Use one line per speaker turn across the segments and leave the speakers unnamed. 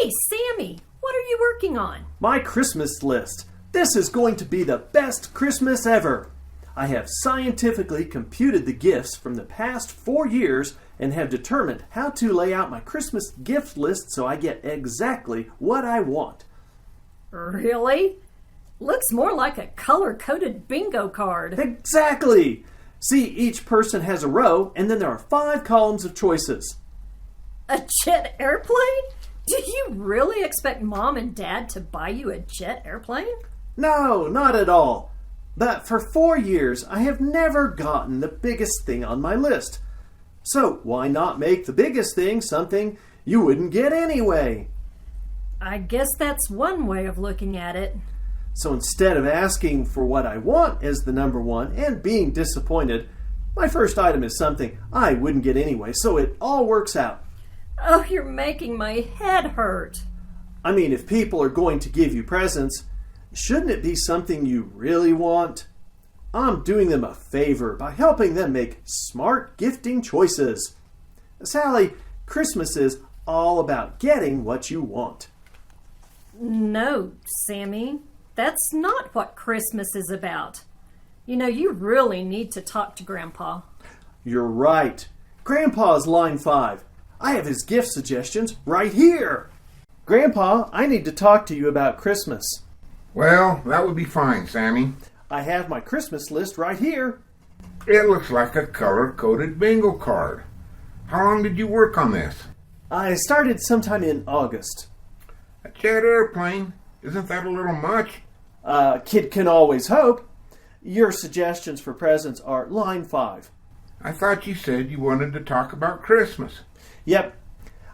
Hey, Sammy, what are you working on?
My Christmas list. This is going to be the best Christmas ever. I have scientifically computed the gifts from the past 4 years and have determined how to lay out my Christmas gift list so I get exactly what I want.
Really? Looks more like a color-coded bingo card.
Exactly! See, each person has a row, and then there are 5 columns of choices.
A jet airplane? Do you really expect Mom and Dad to buy you a jet airplane?
No, not at all. But for 4 years, I have never gotten the biggest thing on my list. So why not make the biggest thing something you wouldn't get anyway?
I guess that's one way of looking at it.
So instead of asking for what I want as the number one and being disappointed, my first item is something I wouldn't get anyway, so it all works out.
Oh, you're making my head hurt.
I mean, if people are going to give you presents, shouldn't it be something you really want? I'm doing them a favor by helping them make smart gifting choices. Sally, Christmas is all about getting what you want.
No, Sammy, that's not what Christmas is about. You know, you really need to talk to Grandpa.
You're right. Grandpa's line 5. I have his gift suggestions right here. Grandpa, I need to talk to you about Christmas.
Well, that would be fine, Sammy.
I have my Christmas list right here.
It looks like a color-coded bingo card. How long did you work on this?
I started sometime in August.
A jet airplane? Isn't that a little much?
Kid can always hope. Your suggestions for presents are line 5.
I thought you said you wanted to talk about Christmas.
Yep.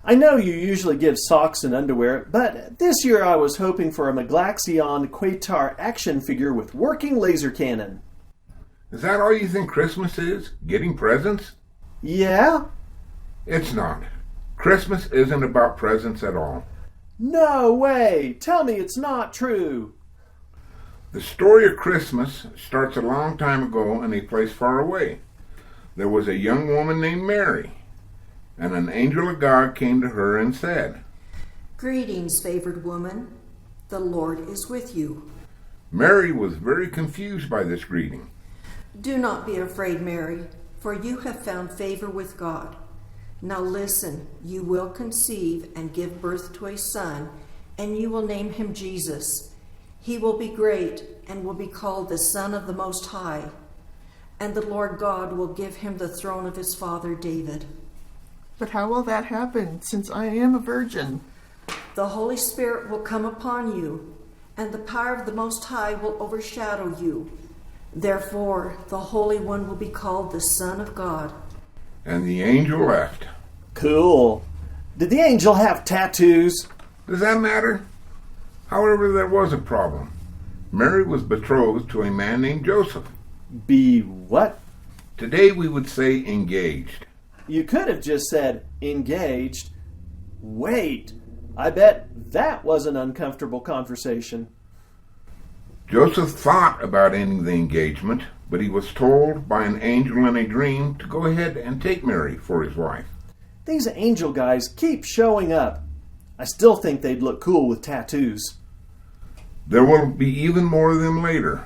I know you usually give socks and underwear, but this year I was hoping for a Maglaxion Quasar action figure with working laser cannon.
Is that all you think Christmas is? Getting presents?
Yeah?
It's not. Christmas isn't about presents at all.
No way! Tell me it's not true.
The story of Christmas starts a long time ago in a place far away. There was a young woman named Mary, and an angel of God came to her and said,
"Greetings, favored woman. The Lord is with you."
Mary was very confused by this greeting.
"Do not be afraid, Mary, for you have found favor with God. Now listen, you will conceive and give birth to a son, and you will name him Jesus. He will be great and will be called the Son of the Most High, and the Lord God will give him the throne of his father David.
But how will that happen, since I am a virgin?
The Holy Spirit will come upon you, and the power of the Most High will overshadow you. Therefore, the Holy One will be called the Son of God."
And the angel left.
Cool. Did the angel have tattoos?
Does that matter? However, there was a problem. Mary was betrothed to a man named Joseph.
Be what?
Today we would say engaged.
You could have just said engaged. Wait, I bet that was an uncomfortable conversation.
Joseph thought about ending the engagement, but he was told by an angel in a dream to go ahead and take Mary for his wife.
These angel guys keep showing up. I still think they'd look cool with tattoos.
There will be even more of them later.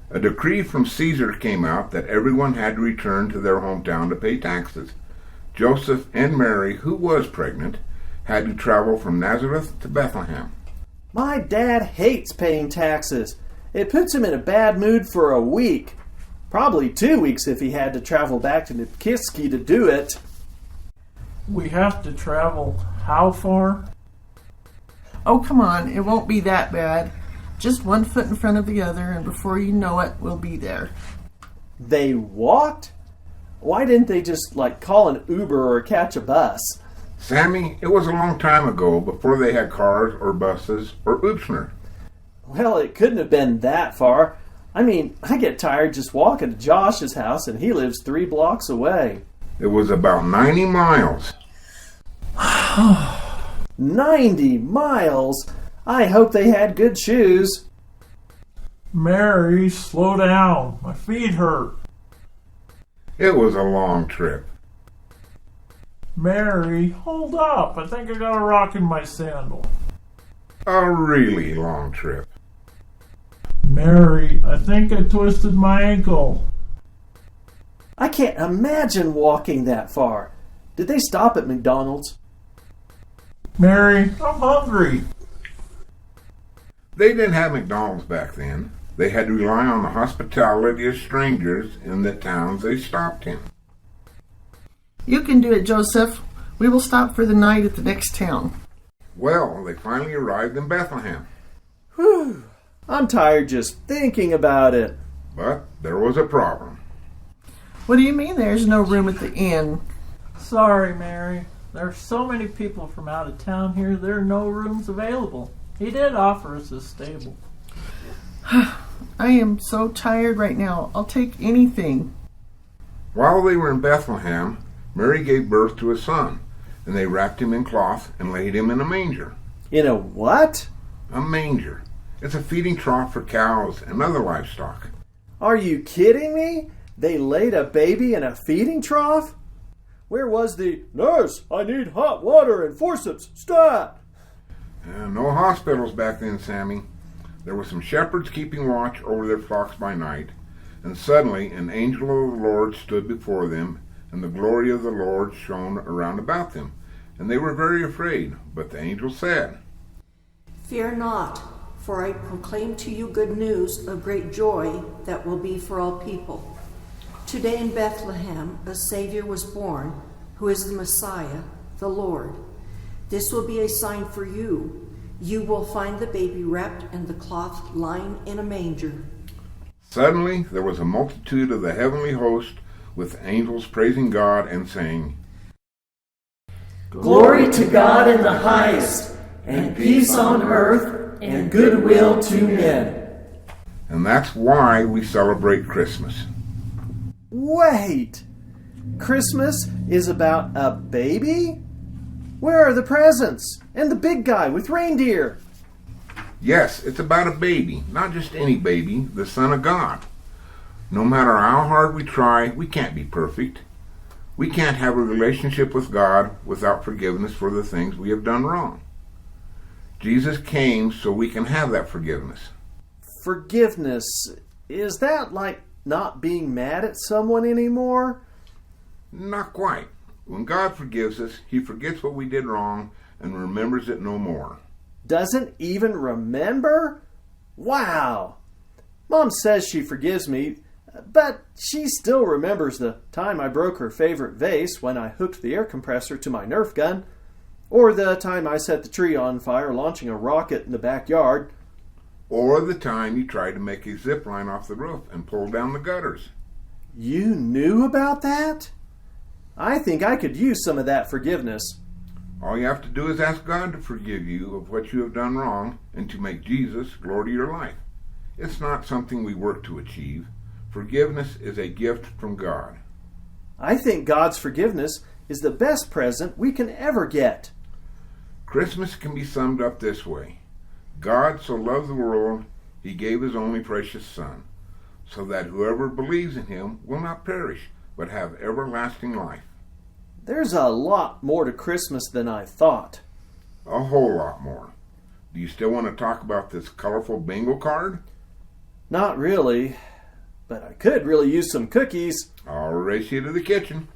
A decree from Caesar came out that everyone had to return to their hometown to pay taxes. Joseph and Mary, who was pregnant, had to travel from Nazareth to Bethlehem.
My dad hates paying taxes. It puts him in a bad mood for a week. Probably 2 weeks if he had to travel back to Nikiski to do it.
We have to travel how far?
Oh, come on, it won't be that bad. Just one foot in front of the other, and before you know it, we'll be there.
They walked? Why didn't they just, call an Uber or catch a bus?
Sammy, it was a long time ago before they had cars or buses or Oopsner.
Well, it couldn't have been that far. I mean, I get tired just walking to Josh's house, and he lives 3 blocks away.
It was about 90 miles.
90 miles? I hope they had good shoes.
Mary, slow down. My feet hurt.
It was a long trip.
Mary, hold up. I think I got a rock in my sandal.
A really long trip.
Mary, I think I twisted my ankle.
I can't imagine walking that far. Did they stop at McDonald's?
Mary, I'm hungry.
They didn't have McDonald's back then. They had to rely on the hospitality of strangers in the towns they stopped in.
You can do it, Joseph. We will stop for the night at the next town.
Well, they finally arrived in Bethlehem.
Whew. I'm tired just thinking about it.
But there was a problem.
What do you mean there's no room at the inn?
Sorry, Mary. There are so many people from out of town here, there are no rooms available. He did offer us a stable.
I am so tired right now. I'll take anything.
While they were in Bethlehem, Mary gave birth to a son, and they wrapped him in cloth and laid him in a manger.
In a what?
A manger. It's a feeding trough for cows and other livestock.
Are you kidding me? They laid a baby in a feeding trough? Where was the nurse? I need hot water and forceps. Stat!
No hospitals back then, Sammy. There were some shepherds keeping watch over their flocks by night, and suddenly an angel of the Lord stood before them, and the glory of the Lord shone around about them. And they were very afraid, but the angel said,
Fear not, for I proclaim to you good news of great joy that will be for all people. Today in Bethlehem a Savior was born, who is the Messiah, the Lord. This will be a sign for you. You will find the baby wrapped in the cloth lying in a manger.
Suddenly there was a multitude of the heavenly host with angels praising God and saying,
Glory to God in the highest, and peace on earth, and goodwill to men.
And that's why we celebrate Christmas.
Wait! Christmas is about a baby? Where are the presents? And the big guy with reindeer?
Yes, it's about a baby, not just any baby, the Son of God. No matter how hard we try, we can't be perfect. We can't have a relationship with God without forgiveness for the things we have done wrong. Jesus came so we can have that forgiveness.
Forgiveness, is that like not being mad at someone anymore?
Not quite. When God forgives us, He forgets what we did wrong and remembers it no more.
Doesn't even remember? Wow! Mom says she forgives me, but she still remembers the time I broke her favorite vase when I hooked the air compressor to my Nerf gun, or the time I set the tree on fire launching a rocket in the backyard.
Or the time you tried to make a zip line off the roof and pulled down the gutters.
You knew about that? I think I could use some of that forgiveness.
All you have to do is ask God to forgive you of what you have done wrong and to make Jesus Lord of your life. It's not something we work to achieve. Forgiveness is a gift from God.
I think God's forgiveness is the best present we can ever get.
Christmas can be summed up this way. God so loved the world, He gave His only precious Son, so that whoever believes in Him will not perish, but have everlasting life.
There's a lot more to Christmas than I thought.
A whole lot more. Do you still want to talk about this colorful bingo card?
Not really, but I could really use some cookies.
I'll race you to the kitchen.